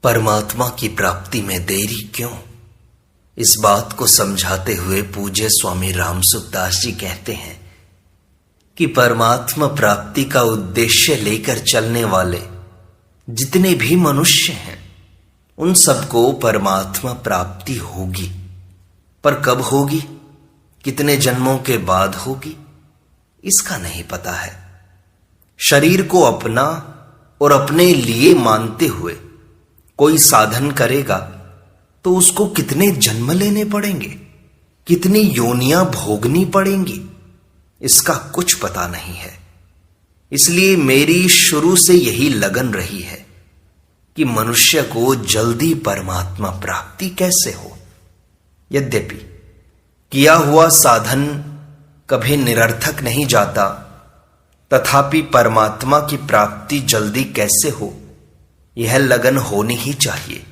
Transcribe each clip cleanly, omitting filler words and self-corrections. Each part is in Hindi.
परमात्मा की प्राप्ति में देरी क्यों? इस बात को समझाते हुए पूज्य स्वामी रामसुखदास जी कहते हैं कि परमात्मा प्राप्ति का उद्देश्य लेकर चलने वाले जितने भी मनुष्य हैं उन सबको परमात्मा प्राप्ति होगी, पर कब होगी, कितने जन्मों के बाद होगी, इसका नहीं पता है। शरीर को अपना और अपने लिए मानते हुए कोई साधन करेगा तो उसको कितने जन्म लेने पड़ेंगे, कितनी योनियां भोगनी पड़ेंगी, इसका कुछ पता नहीं है। इसलिए मेरी शुरू से यही लगन रही है कि मनुष्य को जल्दी परमात्मा प्राप्ति कैसे हो। यद्यपि किया हुआ साधन कभी निरर्थक नहीं जाता, तथापि परमात्मा की प्राप्ति जल्दी कैसे हो, यह लगन होनी ही चाहिए।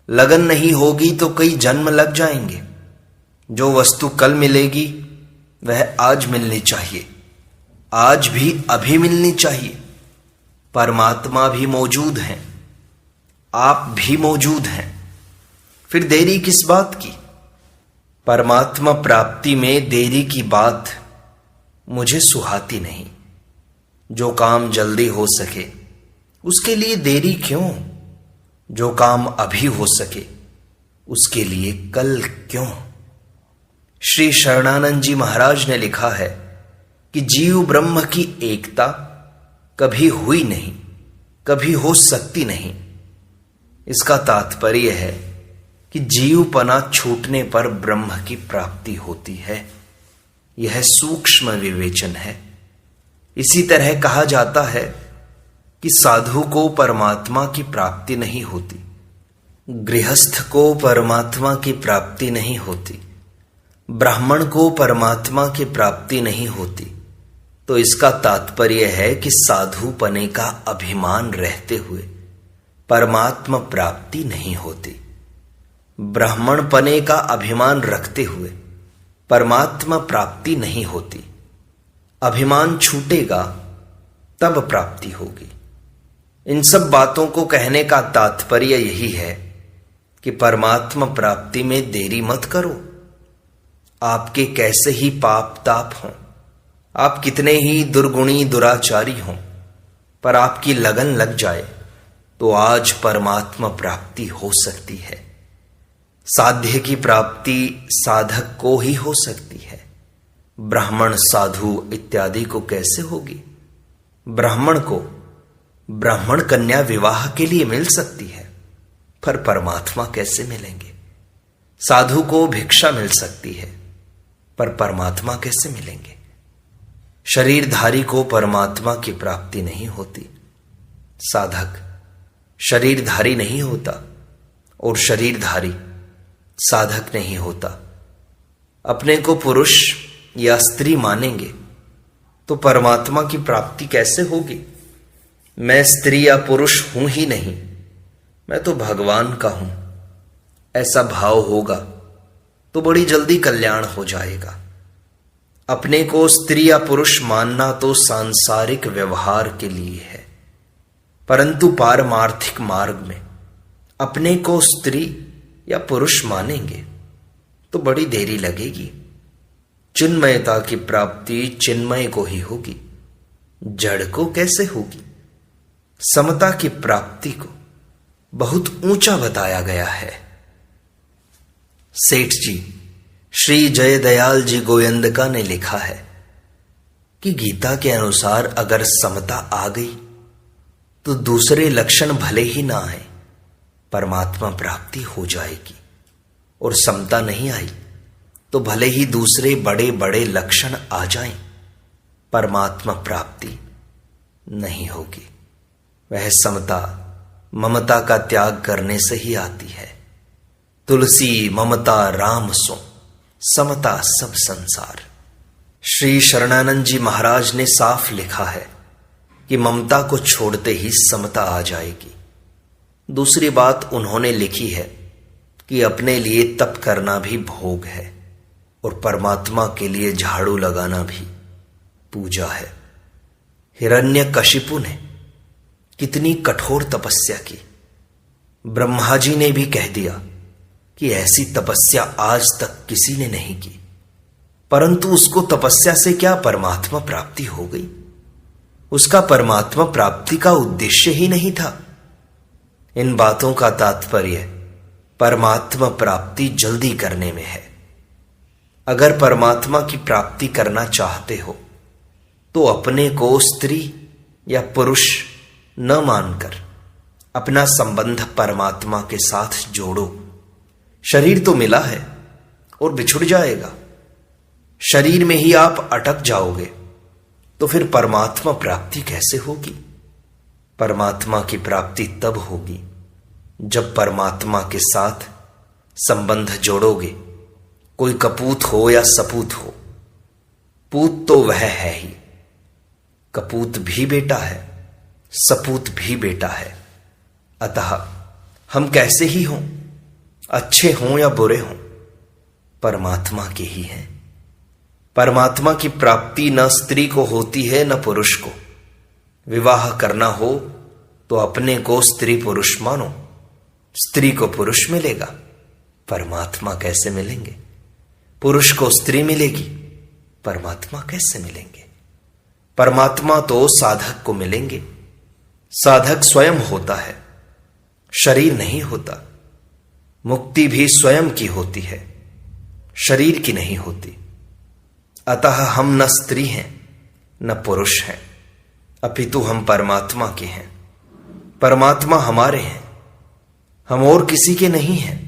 लगन नहीं होगी तो कई जन्म लग जाएंगे। जो वस्तु कल मिलेगी वह आज मिलनी चाहिए, आज भी अभी मिलनी चाहिए। परमात्मा भी मौजूद हैं, आप भी मौजूद हैं, फिर देरी किस बात की? परमात्मा प्राप्ति में देरी की बात मुझे सुहाती नहीं। जो काम जल्दी हो सके उसके लिए देरी क्यों? जो काम अभी हो सके उसके लिए कल क्यों? श्री शरणानंद जी महाराज ने लिखा है कि जीव ब्रह्म की एकता कभी हुई नहीं, कभी हो सकती नहीं। इसका तात्पर्य है कि जीवपना छूटने पर ब्रह्म की प्राप्ति होती है। यह सूक्ष्म विवेचन है। इसी तरह कहा जाता है कि साधु को परमात्मा की प्राप्ति नहीं होती, गृहस्थ को परमात्मा की प्राप्ति नहीं होती, ब्राह्मण को परमात्मा की प्राप्ति नहीं होती। तो इसका तात्पर्य है कि साधु पने का अभिमान रहते हुए परमात्मा प्राप्ति नहीं होती, ब्राह्मण पने का अभिमान रखते हुए परमात्मा प्राप्ति नहीं होती। अभिमान छूटेगा तब प्राप्ति होगी। इन सब बातों को कहने का तात्पर्य यही है कि परमात्मा प्राप्ति में देरी मत करो। आपके कैसे ही पाप ताप हों, आप कितने ही दुर्गुणी दुराचारी हों, पर आपकी लगन लग जाए तो आज परमात्मा प्राप्ति हो सकती है। साध्य की प्राप्ति साधक को ही हो सकती है। ब्राह्मण साधु इत्यादि को कैसे होगी? ब्राह्मण को ब्राह्मण कन्या विवाह के लिए मिल सकती है, पर परमात्मा कैसे मिलेंगे? साधु को भिक्षा मिल सकती है, पर परमात्मा कैसे मिलेंगे? शरीरधारी को परमात्मा की प्राप्ति नहीं होती। साधक शरीरधारी नहीं होता और शरीरधारी साधक नहीं होता। अपने को पुरुष या स्त्री मानेंगे तो परमात्मा की प्राप्ति कैसे होगी? मैं स्त्री या पुरुष हूं ही नहीं, मैं तो भगवान का हूं, ऐसा भाव होगा तो बड़ी जल्दी कल्याण हो जाएगा। अपने को स्त्री या पुरुष मानना तो सांसारिक व्यवहार के लिए है, परंतु पारमार्थिक मार्ग में अपने को स्त्री या पुरुष मानेंगे तो बड़ी देरी लगेगी। चिन्मयता की प्राप्ति चिन्मय को ही होगी, जड़ को कैसे होगी? समता की प्राप्ति को बहुत ऊंचा बताया गया है। सेठ जी श्री जयदयाल जी गोयंदका ने लिखा है कि गीता के अनुसार अगर समता आ गई तो दूसरे लक्षण भले ही ना आए, परमात्मा प्राप्ति हो जाएगी, और समता नहीं आई तो भले ही दूसरे बड़े बड़े लक्षण आ जाएं, परमात्मा प्राप्ति नहीं होगी। वह समता ममता का त्याग करने से ही आती है। तुलसी ममता राम सो, समता सब संसार। श्री शरणानंद जी महाराज ने साफ लिखा है कि ममता को छोड़ते ही समता आ जाएगी। दूसरी बात उन्होंने लिखी है कि अपने लिए तप करना भी भोग है और परमात्मा के लिए झाड़ू लगाना भी पूजा है। हिरण्यकशिपु ने कितनी कठोर तपस्या की, ब्रह्मा जी ने भी कह दिया कि ऐसी तपस्या आज तक किसी ने नहीं की, परंतु उसको तपस्या से क्या परमात्मा प्राप्ति हो गई। उसका परमात्मा प्राप्ति का उद्देश्य ही नहीं था। इन बातों का तात्पर्य परमात्मा प्राप्ति जल्दी करने में है। अगर परमात्मा की प्राप्ति करना चाहते हो तो अपने को स्त्री या पुरुष न मानकर अपना संबंध परमात्मा के साथ जोड़ो। शरीर तो मिला है और बिछुड़ जाएगा। शरीर में ही आप अटक जाओगे तो फिर परमात्मा प्राप्ति कैसे होगी। परमात्मा की प्राप्ति तब होगी जब परमात्मा के साथ संबंध जोड़ोगे। कोई कपूत हो या सपूत हो, पूत तो वह है ही, कपूत भी बेटा है, सपूत भी बेटा है। अतः हम कैसे ही हों, अच्छे हों या बुरे हों, परमात्मा के ही हैं। परमात्मा की प्राप्ति न स्त्री को होती है न पुरुष को। विवाह करना हो तो अपने को स्त्री पुरुष मानो। स्त्री को पुरुष मिलेगा, परमात्मा कैसे मिलेंगे। पुरुष को स्त्री मिलेगी, परमात्मा कैसे मिलेंगे। परमात्मा तो साधक को मिलेंगे। साधक स्वयं होता है, शरीर नहीं होता। मुक्ति भी स्वयं की होती है, शरीर की नहीं होती। अतः हम न स्त्री हैं न पुरुष हैं, अपितु हम परमात्मा के हैं। परमात्मा हमारे हैं, हम और किसी के नहीं हैं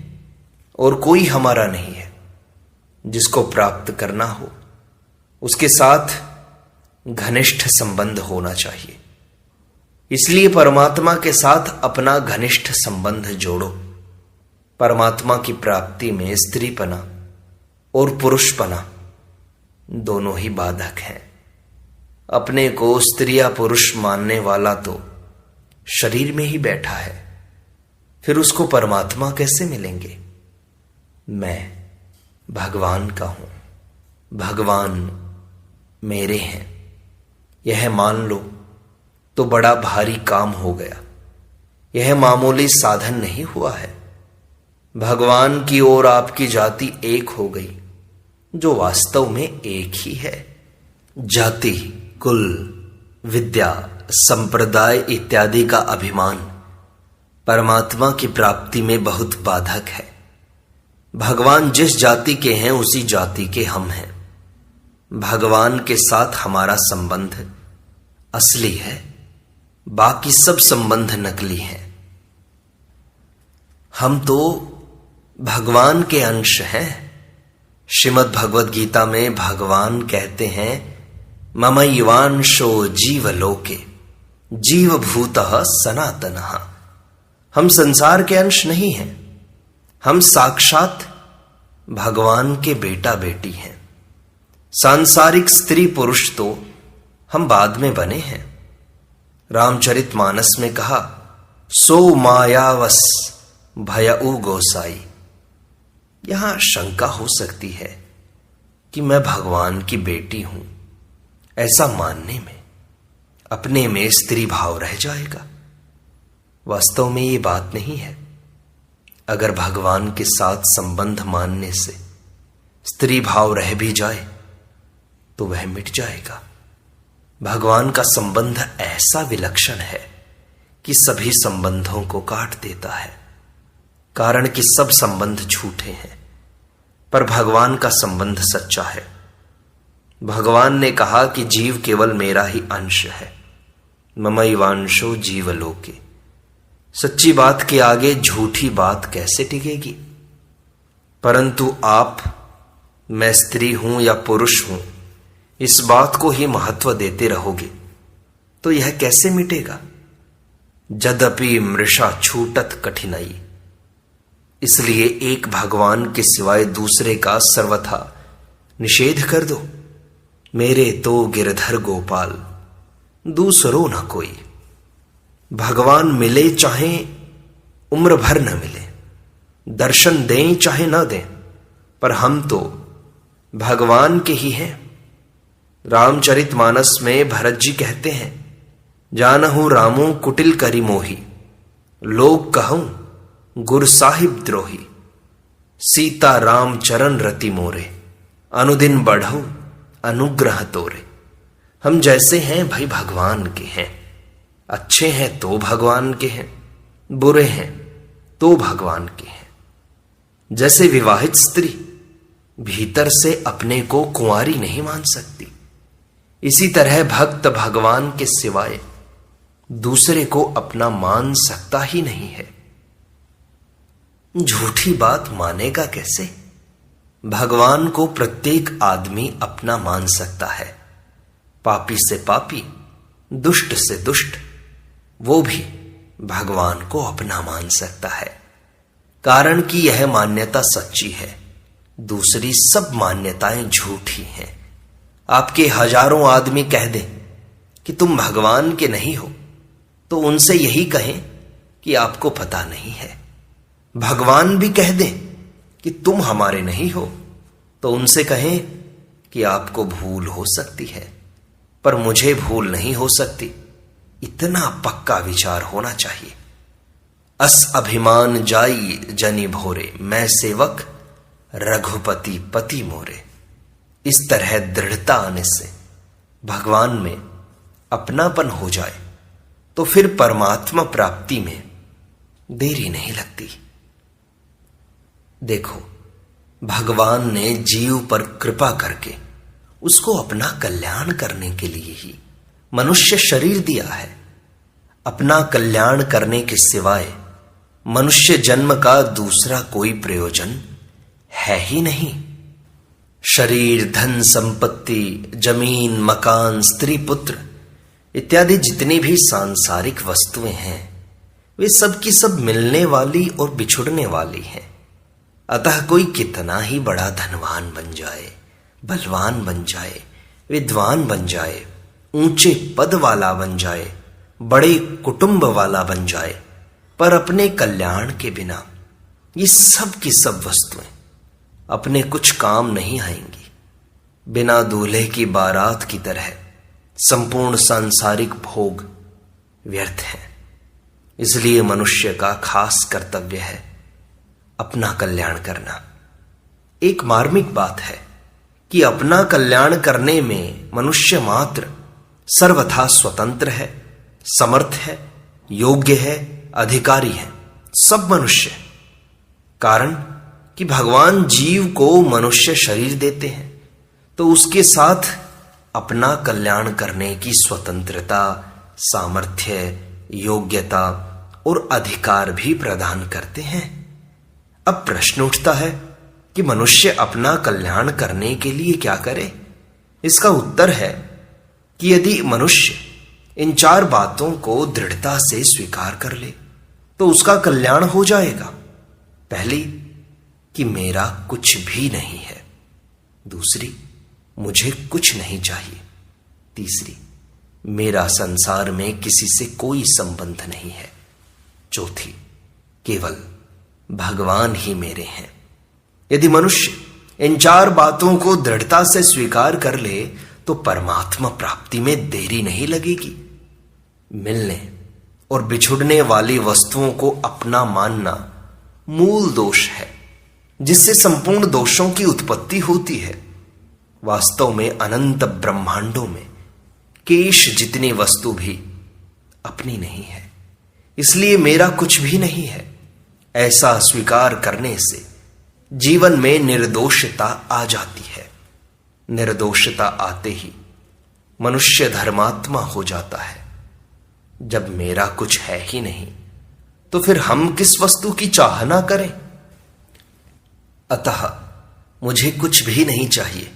और कोई हमारा नहीं है। जिसको प्राप्त करना हो उसके साथ घनिष्ठ संबंध होना चाहिए। इसलिए परमात्मा के साथ अपना घनिष्ठ संबंध जोड़ो। परमात्मा की प्राप्ति में स्त्रीपना और पुरुषपना दोनों ही बाधक हैं। अपने को स्त्री या पुरुष मानने वाला तो शरीर में ही बैठा है, फिर उसको परमात्मा कैसे मिलेंगे। मैं भगवान का हूं, भगवान मेरे हैं, यह मान लो तो बड़ा भारी काम हो गया। यह मामूली साधन नहीं हुआ है। भगवान की ओर आपकी जाति एक हो गई, जो वास्तव में एक ही है। जाति, कुल, विद्या, संप्रदाय इत्यादि का अभिमान परमात्मा की प्राप्ति में बहुत बाधक है। भगवान जिस जाति के हैं उसी जाति के हम हैं। भगवान के साथ हमारा संबंध असली है, बाकी सब संबंध नकली हैं। हम तो भगवान के अंश हैं। श्रीमद् भगवद गीता में भगवान कहते हैं, ममैवांशो जीवलोके जीवभूतः सनातनः। हम संसार के अंश नहीं हैं, हम साक्षात भगवान के बेटा बेटी हैं। सांसारिक स्त्री पुरुष तो हम बाद में बने हैं। रामचरितमानस में कहा, सो मायावस भयउ गोसाई। यहां शंका हो सकती है कि मैं भगवान की बेटी हूं, ऐसा मानने में अपने में स्त्री भाव रह जाएगा। वास्तव में ये बात नहीं है। अगर भगवान के साथ संबंध मानने से स्त्री भाव रह भी जाए तो वह मिट जाएगा। भगवान का संबंध ऐसा विलक्षण है कि सभी संबंधों को काट देता है। कारण कि सब संबंध झूठे हैं, पर भगवान का संबंध सच्चा है। भगवान ने कहा कि जीव केवल मेरा ही अंश है। ममैवांशो जीवलोके। सच्ची बात के आगे झूठी बात कैसे टिकेगी। परंतु आप, मैं स्त्री हूं या पुरुष हूं, इस बात को ही महत्व देते रहोगे तो यह कैसे मिटेगा। जदपि मृषा छूटत कठिनाई। इसलिए एक भगवान के सिवाय दूसरे का सर्वथा निषेध कर दो। मेरे तो गिरधर गोपाल दूसरो न कोई। भगवान मिले चाहे उम्र भर न मिले, दर्शन दें चाहे न दें, पर हम तो भगवान के ही हैं। रामचरितमानस में भरत जी कहते हैं, जानहु रामो कुटिल करी मोही, लोग कहूं गुर साहिब द्रोही, सीता राम चरण रति मोरे, अनुदिन बढ़ो अनुग्रह तोरे। हम जैसे हैं भाई भगवान के हैं, अच्छे हैं तो भगवान के हैं, बुरे हैं तो भगवान के हैं। जैसे विवाहित स्त्री भीतर से अपने को कुंवारी नहीं मान सकती, इसी तरह भक्त भगवान के सिवाय दूसरे को अपना मान सकता ही नहीं है। झूठी बात मानेगा कैसे? भगवान को प्रत्येक आदमी अपना मान सकता है, पापी से पापी, दुष्ट से दुष्ट, वो भी भगवान को अपना मान सकता है, कारण कि यह मान्यता सच्ची है, दूसरी सब मान्यताएं झूठी हैं। आपके हजारों आदमी कह दें कि तुम भगवान के नहीं हो, तो उनसे यही कहें कि आपको पता नहीं है। भगवान भी कह दें कि तुम हमारे नहीं हो, तो उनसे कहें कि आपको भूल हो सकती है, पर मुझे भूल नहीं हो सकती। इतना पक्का विचार होना चाहिए। अस अभिमान जाई जनि भोरे, मैं सेवक रघुपति पति मोरे। इस तरह दृढ़ता आने से भगवान में अपनापन हो जाए तो फिर परमात्मा प्राप्ति में देरी नहीं लगती। देखो, भगवान ने जीव पर कृपा करके उसको अपना कल्याण करने के लिए ही मनुष्य शरीर दिया है। अपना कल्याण करने के सिवाय मनुष्य जन्म का दूसरा कोई प्रयोजन है ही नहीं। शरीर, धन संपत्ति, जमीन, मकान, स्त्री, पुत्र इत्यादि जितनी भी सांसारिक वस्तुएं हैं, वे सब की सब मिलने वाली और बिछुड़ने वाली हैं। अतः कोई कितना ही बड़ा धनवान बन जाए, बलवान बन जाए, विद्वान बन जाए, ऊंचे पद वाला बन जाए, बड़े कुटुंब वाला बन जाए, पर अपने कल्याण के बिना ये सब की सब वस्तुएं अपने कुछ काम नहीं आएंगी। बिना दूल्हे की बारात की तरह संपूर्ण सांसारिक भोग व्यर्थ है। इसलिए मनुष्य का खास कर्तव्य है अपना कल्याण करना। एक मार्मिक बात है कि अपना कल्याण करने में मनुष्य मात्र सर्वथा स्वतंत्र है, समर्थ है, योग्य है, अधिकारी है, सब मनुष्य। कारण कि भगवान जीव को मनुष्य शरीर देते हैं तो उसके साथ अपना कल्याण करने की स्वतंत्रता, सामर्थ्य, योग्यता और अधिकार भी प्रदान करते हैं। अब प्रश्न उठता है कि मनुष्य अपना कल्याण करने के लिए क्या करे? इसका उत्तर है कि यदि मनुष्य इन 4 बातों को दृढ़ता से स्वीकार कर ले तो उसका कल्याण हो जाएगा। पहली कि मेरा कुछ भी नहीं है। दूसरी, मुझे कुछ नहीं चाहिए। तीसरी, मेरा संसार में किसी से कोई संबंध नहीं है। चौथी, केवल भगवान ही मेरे हैं। यदि मनुष्य इन 4 बातों को दृढ़ता से स्वीकार कर ले तो परमात्मा प्राप्ति में देरी नहीं लगेगी। मिलने और बिछुड़ने वाली वस्तुओं को अपना मानना मूल दोष है, जिससे संपूर्ण दोषों की उत्पत्ति होती है। वास्तव में अनंत ब्रह्मांडों में केश जितनी वस्तु भी अपनी नहीं है, इसलिए मेरा कुछ भी नहीं है। ऐसा स्वीकार करने से जीवन में निर्दोषता आ जाती है। निर्दोषता आते ही मनुष्य धर्मात्मा हो जाता है। जब मेरा कुछ है ही नहीं तो फिर हम किस वस्तु की चाहना करें? अतः मुझे कुछ भी नहीं चाहिए,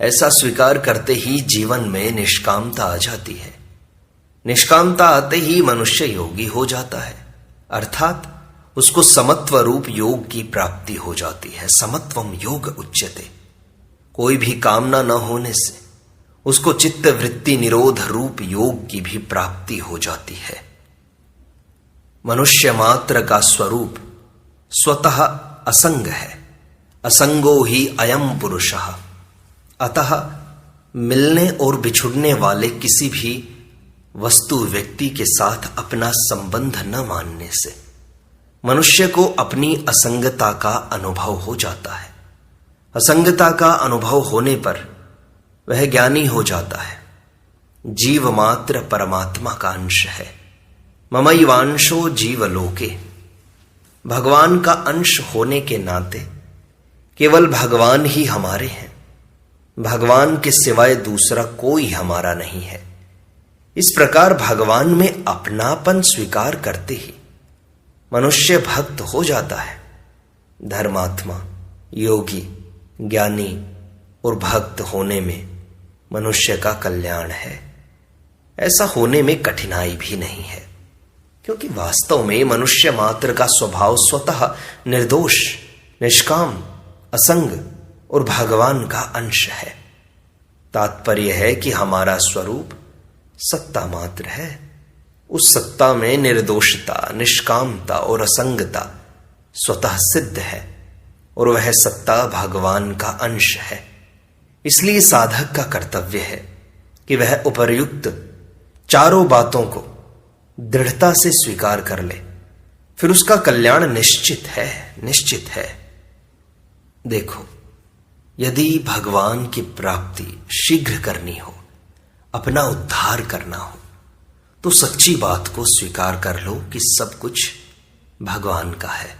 ऐसा स्वीकार करते ही जीवन में निष्कामता आ जाती है। निष्कामता आते ही मनुष्य योगी हो जाता है, अर्थात उसको समत्व रूप योग की प्राप्ति हो जाती है। समत्वम योग उच्यते। कोई भी कामना न होने से उसको चित्त वृत्ति निरोध रूप योग की भी प्राप्ति हो जाती है। मनुष्य मात्र का स्वरूप स्वतः असंग है। असंगो ही अयम पुरुषः। अतः मिलने और बिछुड़ने वाले किसी भी वस्तु व्यक्ति के साथ अपना संबंध न मानने से मनुष्य को अपनी असंगता का अनुभव हो जाता है। असंगता का अनुभव होने पर वह ज्ञानी हो जाता है। जीव मात्र परमात्मा का अंश है। ममैवांशो जीवलोके। भगवान का अंश होने के नाते केवल भगवान ही हमारे हैं। भगवान के सिवाय दूसरा कोई हमारा नहीं है। इस प्रकार भगवान में अपनापन स्वीकार करते ही मनुष्य भक्त हो जाता है। धर्मात्मा, योगी, ज्ञानी और भक्त होने में मनुष्य का कल्याण है। ऐसा होने में कठिनाई भी नहीं है, क्योंकि वास्तव में मनुष्य मात्र का स्वभाव स्वतः निर्दोष, निष्काम, असंग और भगवान का अंश है। तात्पर्य है कि हमारा स्वरूप सत्ता मात्र है। उस सत्ता में निर्दोषता, निष्कामता और असंगता स्वतः सिद्ध है और वह सत्ता भगवान का अंश है। इसलिए साधक का कर्तव्य है कि वह उपर्युक्त चारों बातों को दृढ़ता से स्वीकार कर ले, फिर उसका कल्याण निश्चित है, निश्चित है। देखो, यदि भगवान की प्राप्ति शीघ्र करनी हो, अपना उद्धार करना हो, तो सच्ची बात को स्वीकार कर लो कि सब कुछ भगवान का है।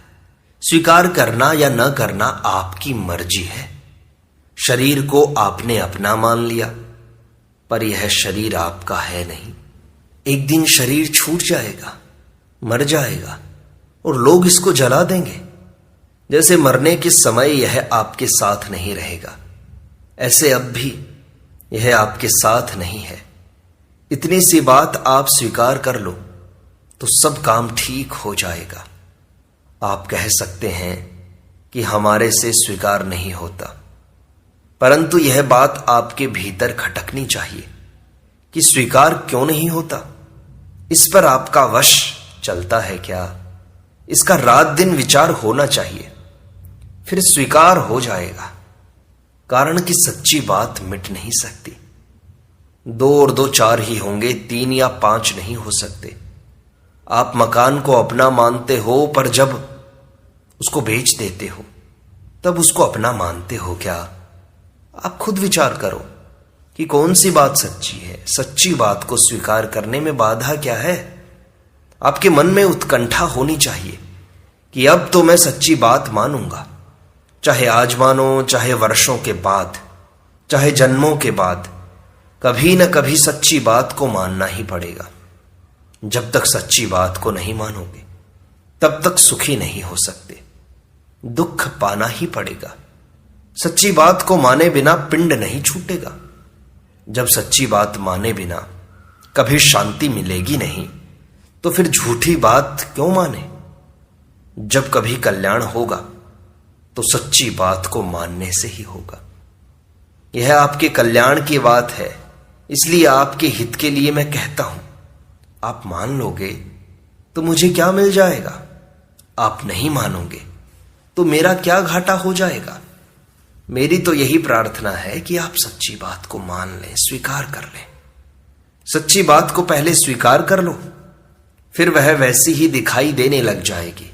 स्वीकार करना या न करना आपकी मर्जी है। शरीर को आपने अपना मान लिया, पर यह शरीर आपका है नहीं। एक दिन शरीर छूट जाएगा, मर जाएगा और लोग इसको जला देंगे। जैसे मरने के समय यह आपके साथ नहीं रहेगा, ऐसे अब भी यह आपके साथ नहीं है। इतनी सी बात आप स्वीकार कर लो तो सब काम ठीक हो जाएगा। आप कह सकते हैं कि हमारे से स्वीकार नहीं होता, परंतु यह बात आपके भीतर खटकनी चाहिए कि स्वीकार क्यों नहीं होता। इस पर आपका वश चलता है क्या? इसका रात दिन विचार होना चाहिए, फिर स्वीकार हो जाएगा। कारण कि सच्ची बात मिट नहीं सकती। 2 और 2 4 ही होंगे, 3 या 5 नहीं हो सकते। आप मकान को अपना मानते हो, पर जब उसको बेच देते हो तब उसको अपना मानते हो क्या? आप खुद विचार करो कि कौन सी बात सच्ची है। सच्ची बात को स्वीकार करने में बाधा क्या है? आपके मन में उत्कंठा होनी चाहिए कि अब तो मैं सच्ची बात मानूंगा, चाहे आज मानो, चाहे वर्षों के बाद, चाहे जन्मों के बाद, कभी न कभी सच्ची बात को मानना ही पड़ेगा। जब तक सच्ची बात को नहीं मानोगे तब तक सुखी नहीं हो सकते, दुख पाना ही पड़ेगा। सच्ची बात को माने बिना पिंड नहीं छूटेगा। जब सच्ची बात माने बिना कभी शांति मिलेगी नहीं, तो फिर झूठी बात क्यों माने? जब कभी कल्याण होगा तो सच्ची बात को मानने से ही होगा। यह आपके कल्याण की बात है, इसलिए आपके हित के लिए मैं कहता हूं। आप मान लोगे तो मुझे क्या मिल जाएगा? आप नहीं मानोगे तो मेरा क्या घाटा हो जाएगा? मेरी तो यही प्रार्थना है कि आप सच्ची बात को मान लें, स्वीकार कर लें। सच्ची बात को पहले स्वीकार कर लो, फिर वह वैसी ही दिखाई देने लग जाएगी।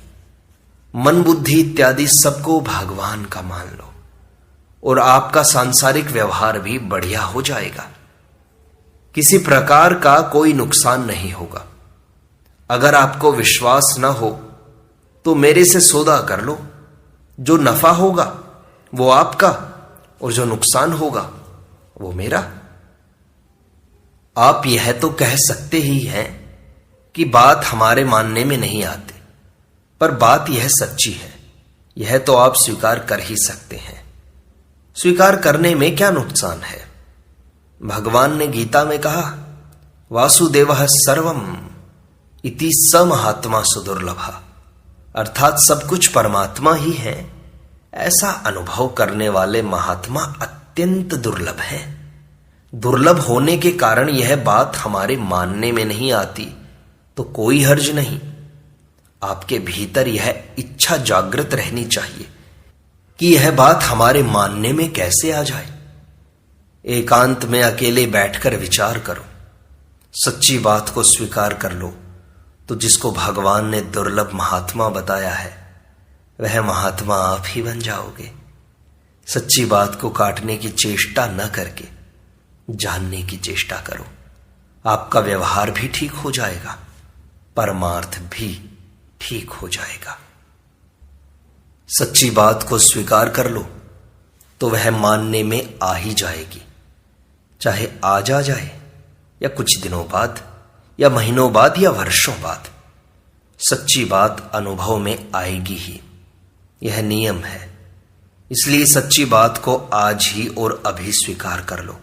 मन, बुद्धि इत्यादि सबको भगवान का मान लो और आपका सांसारिक व्यवहार भी बढ़िया हो जाएगा। किसी प्रकार का कोई नुकसान नहीं होगा। अगर आपको विश्वास न हो तो मेरे से सौदा कर लो। जो नफा होगा वो आपका और जो नुकसान होगा वो मेरा। आप यह तो कह सकते ही हैं कि बात हमारे मानने में नहीं आती, पर बात यह सच्ची है, यह तो आप स्वीकार कर ही सकते हैं। स्वीकार करने में क्या नुकसान है? भगवान ने गीता में कहा, वासुदेवः सर्वम इति स महात्मा सुदुर्लभः, अर्थात सब कुछ परमात्मा ही है, ऐसा अनुभव करने वाले महात्मा अत्यंत दुर्लभ है। दुर्लभ होने के कारण यह बात हमारे मानने में नहीं आती तो कोई हर्ज नहीं। आपके भीतर यह इच्छा जागृत रहनी चाहिए कि यह बात हमारे मानने में कैसे आ जाए। एकांत में अकेले बैठकर विचार करो, सच्ची बात को स्वीकार कर लो तो जिसको भगवान ने दुर्लभ महात्मा बताया है वह महात्मा आप ही बन जाओगे। सच्ची बात को काटने की चेष्टा न करके जानने की चेष्टा करो। आपका व्यवहार भी ठीक हो जाएगा, परमार्थ भी ठीक हो जाएगा। सच्ची बात को स्वीकार कर लो तो वह मानने में आ ही जाएगी, चाहे आज आ जाए या कुछ दिनों बाद या महीनों बाद या वर्षों बाद। सच्ची बात अनुभव में आएगी ही, यह नियम है। इसलिए सच्ची बात को आज ही और अभी स्वीकार कर लो।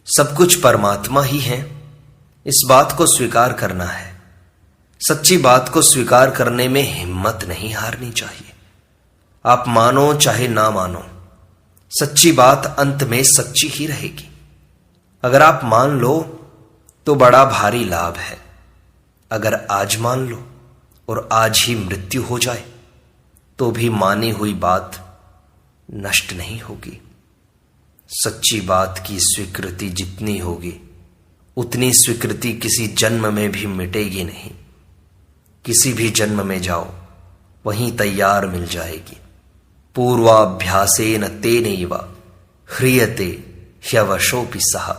सब कुछ परमात्मा ही है, इस बात को स्वीकार करना है। सच्ची बात को स्वीकार करने में हिम्मत नहीं हारनी चाहिए। आप मानो चाहे ना मानो, सच्ची बात अंत में सच्ची ही रहेगी। अगर आप मान लो तो बड़ा भारी लाभ है। अगर आज मान लो और आज ही मृत्यु हो जाए तो भी मानी हुई बात नष्ट नहीं होगी। सच्ची बात की स्वीकृति जितनी होगी उतनी स्वीकृति किसी जन्म में भी मिटेगी नहीं। किसी भी जन्म में जाओ वहीं तैयार मिल जाएगी। पूर्वाभ्यासेन तेनैव ह्रियते ह्यवशोऽपि सः।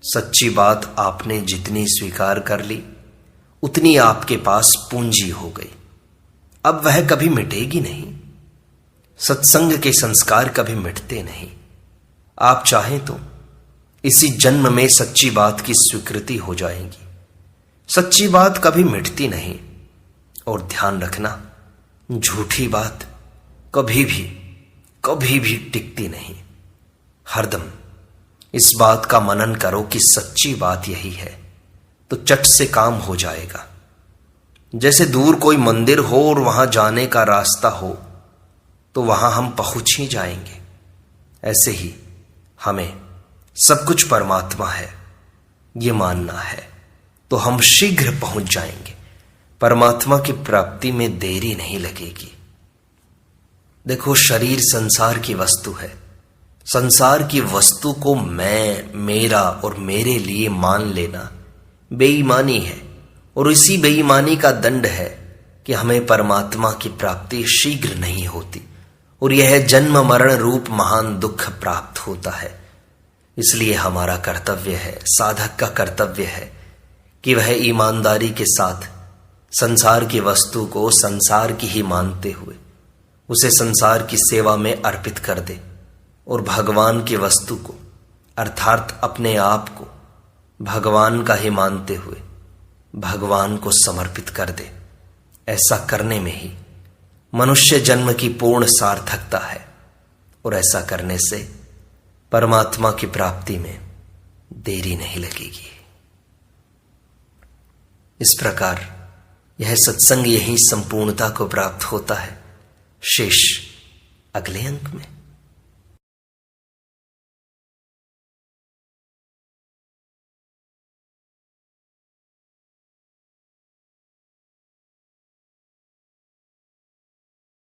सच्ची बात आपने जितनी स्वीकार कर ली उतनी आपके पास पूंजी हो गई। अब वह कभी मिटेगी नहीं। सत्संग के संस्कार कभी मिटते नहीं। आप चाहें तो इसी जन्म में सच्ची बात की स्वीकृति हो जाएगी। सच्ची बात कभी मिटती नहीं। और ध्यान रखना, झूठी बात कभी भी टिकती नहीं। हरदम इस बात का मनन करो कि सच्ची बात यही है, तो चट से काम हो जाएगा। जैसे दूर कोई मंदिर हो और वहां जाने का रास्ता हो तो वहां हम पहुंच ही जाएंगे। ऐसे ही हमें सब कुछ परमात्मा है ये मानना है तो हम शीघ्र पहुंच जाएंगे। परमात्मा की प्राप्ति में देरी नहीं लगेगी। देखो, शरीर संसार की वस्तु है। संसार की वस्तु को मैं, मेरा और मेरे लिए मान लेना बेईमानी है। और इसी बेईमानी का दंड है कि हमें परमात्मा की प्राप्ति शीघ्र नहीं होती और यह जन्म मरण रूप महान दुख प्राप्त होता है। इसलिए हमारा कर्तव्य है, साधक का कर्तव्य है कि वह ईमानदारी के साथ संसार की वस्तु को संसार की ही मानते हुए उसे संसार की सेवा में अर्पित कर दे और भगवान की वस्तु को अर्थात अपने आप को भगवान का ही मानते हुए भगवान को समर्पित कर दे। ऐसा करने में ही मनुष्य जन्म की पूर्ण सार्थकता है और ऐसा करने से परमात्मा की प्राप्ति में देरी नहीं लगेगी। इस प्रकार यह सत्संग यही संपूर्णता को प्राप्त होता है। शेष अगले अंक में।